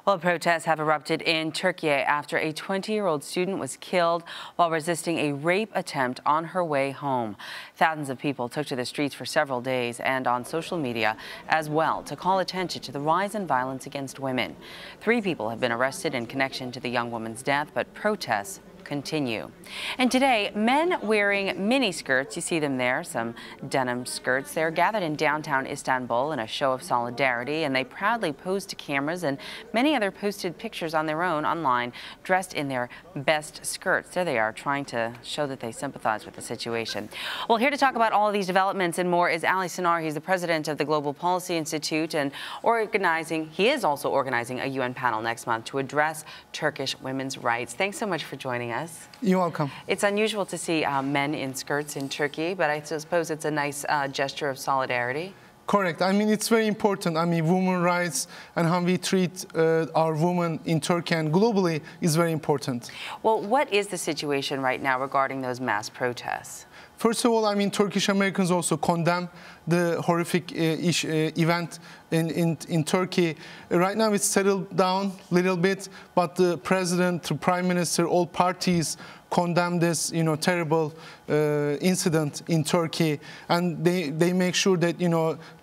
Well, protests have erupted in Turkey after a 20-year-old student was killed while resisting a rape attempt on her way home. Thousands of people took to the streets for several days and on social media as well to call attention to the rise in violence against women. 3 people have been arrested in connection to the young woman's death, but protests continue. And today, men wearing miniskirts, you see them there, some denim skirts, they're gathered in downtown Istanbul in a show of solidarity, and they proudly posed to cameras, and many other posted pictures on their own online dressed in their best skirts. There they are, trying to show that they sympathize with the situation. Well, here to talk about all of these developments and more is Ali Sinar. He's the president of the Global Policy Institute and he is also organizing a UN panel next month to address Turkish women's rights. Thanks so much for joining us. You're welcome. It's unusual to see men in skirts in Turkey, but I suppose it's a nice gesture of solidarity. Correct. I mean, it's very important. I mean, women's rights and how we treat our women in Turkey and globally is very important. Well, what is the situation right now regarding those mass protests? First of all, I mean, Turkish Americans also condemn the horrific event in Turkey. Right now it's settled down a little bit, but the president, the prime minister, all parties condemn this, terrible incident in Turkey, and they make sure that,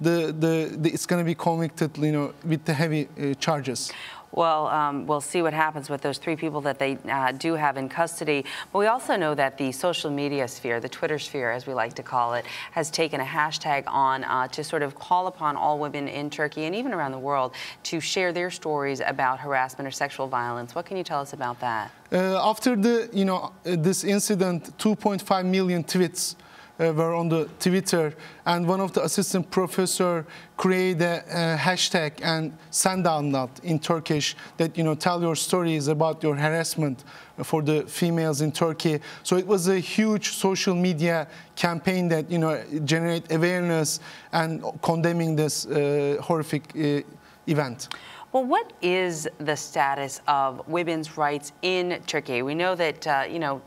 it's going to be convicted, with the heavy charges. Well, we'll see what happens with those 3 people that they do have in custody. But we also know that the social media sphere, the Twitter sphere, as we like to call it, has taken a hashtag on to sort of call upon all women in Turkey and even around the world to share their stories about harassment or sexual violence. What can you tell us about that? After this incident, 2.5 million tweets were on the Twitter, and one of the assistant professor created a hashtag and send out that in Turkish that tell your stories about your harassment for the females in Turkey. So it was a huge social media campaign that generate awareness and condemning this horrific event. Well, what is the status of women's rights in Turkey? We know that,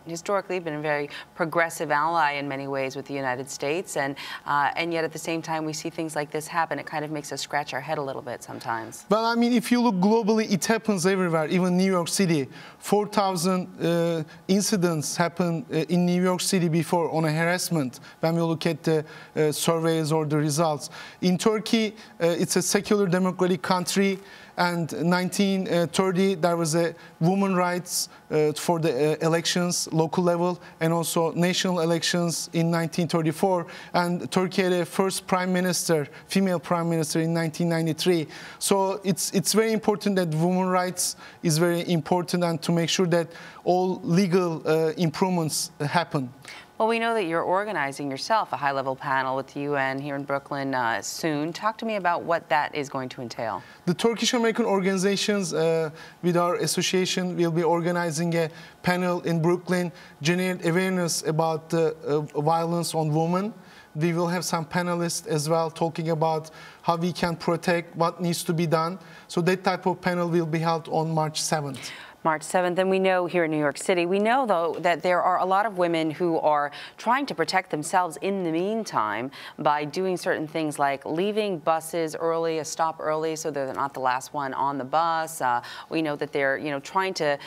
historically been a very progressive ally in many ways with the United States, and yet at the same time we see things like this happen. It kind of makes us scratch our head a little bit sometimes. Well, I mean, if you look globally, it happens everywhere, even New York City. 4,000 incidents happened in New York City before on a harassment, when we look at the surveys or the results. In Turkey, it's a secular democratic country. And 1930, there was a women's rights for the elections, local level, and also national elections in 1934. And Turkey had a first prime minister, female prime minister, in 1993. So it's very important that women's rights is very important, and to make sure that all legal improvements happen. Well, we know that you're organizing yourself a high-level panel with the UN here in Brooklyn soon. Talk to me about what that is going to entail. The Turkish American organizations with our association will be organizing a panel in Brooklyn, generate awareness about violence on women. We will have some panelists as well talking about how we can protect, what needs to be done. So that type of panel will be held on March 7th. March 7th, and we know here in New York City, we know, though, that there are a lot of women who are trying to protect themselves in the meantime by doing certain things like leaving buses early, a stop early, so they're not the last one on the bus. We know that they're, trying to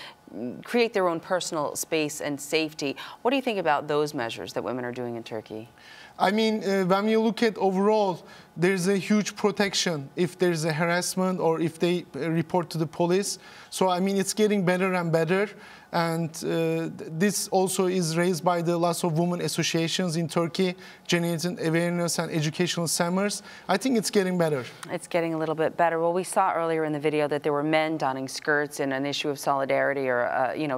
create their own personal space and safety. What do you think about those measures that women are doing in Turkey? I mean, when you look at overall, there's a huge protection if there's a harassment or if they report to the police. So, I mean, it's getting better and better. And this also is raised by the lots of women associations in Turkey, generating awareness and educational summers. I think it's getting better. It's getting a little bit better. Well, we saw earlier in the video that there were men donning skirts in an issue of solidarity or,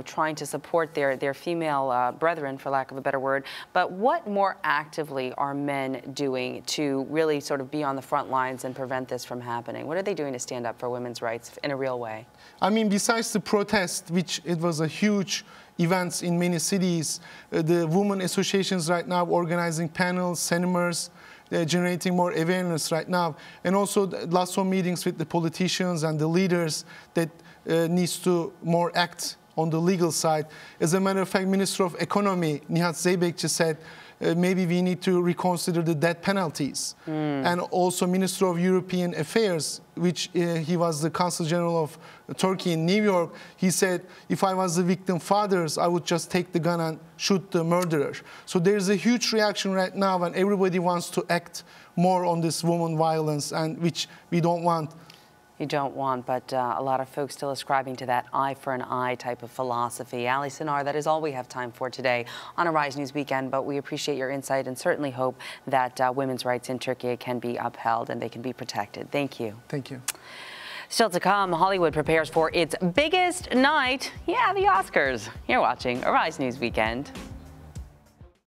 trying to support their female brethren, for lack of a better word. But what more actively are men doing to really sort of be on the front lines and prevent this from happening? What are they doing to stand up for women's rights in a real way? I mean, besides the protest, which it was a huge events in many cities, the women associations right now organizing panels, seminars, they're generating more awareness right now, and also lots of meetings with the politicians and the leaders that needs to more act on the legal side. As a matter of fact, Minister of Economy Nihat Zeybekci said maybe we need to reconsider the death penalties. And also Minister of European Affairs, which he was the Consul General of Turkey in New York, he said, if I was the victim fathers, I would just take the gun and shoot the murderer. So there's a huge reaction right now, and everybody wants to act more on this woman violence, and which we don't want. You don't want, but a lot of folks still ascribing to that eye for an eye type of philosophy. Ali Sinar, that is all we have time for today on Arise News Weekend, but we appreciate your insight and certainly hope that women's rights in Turkey can be upheld and they can be protected. Thank you. Thank you. Still to come, Hollywood prepares for its biggest night. Yeah, the Oscars. You're watching Arise News Weekend.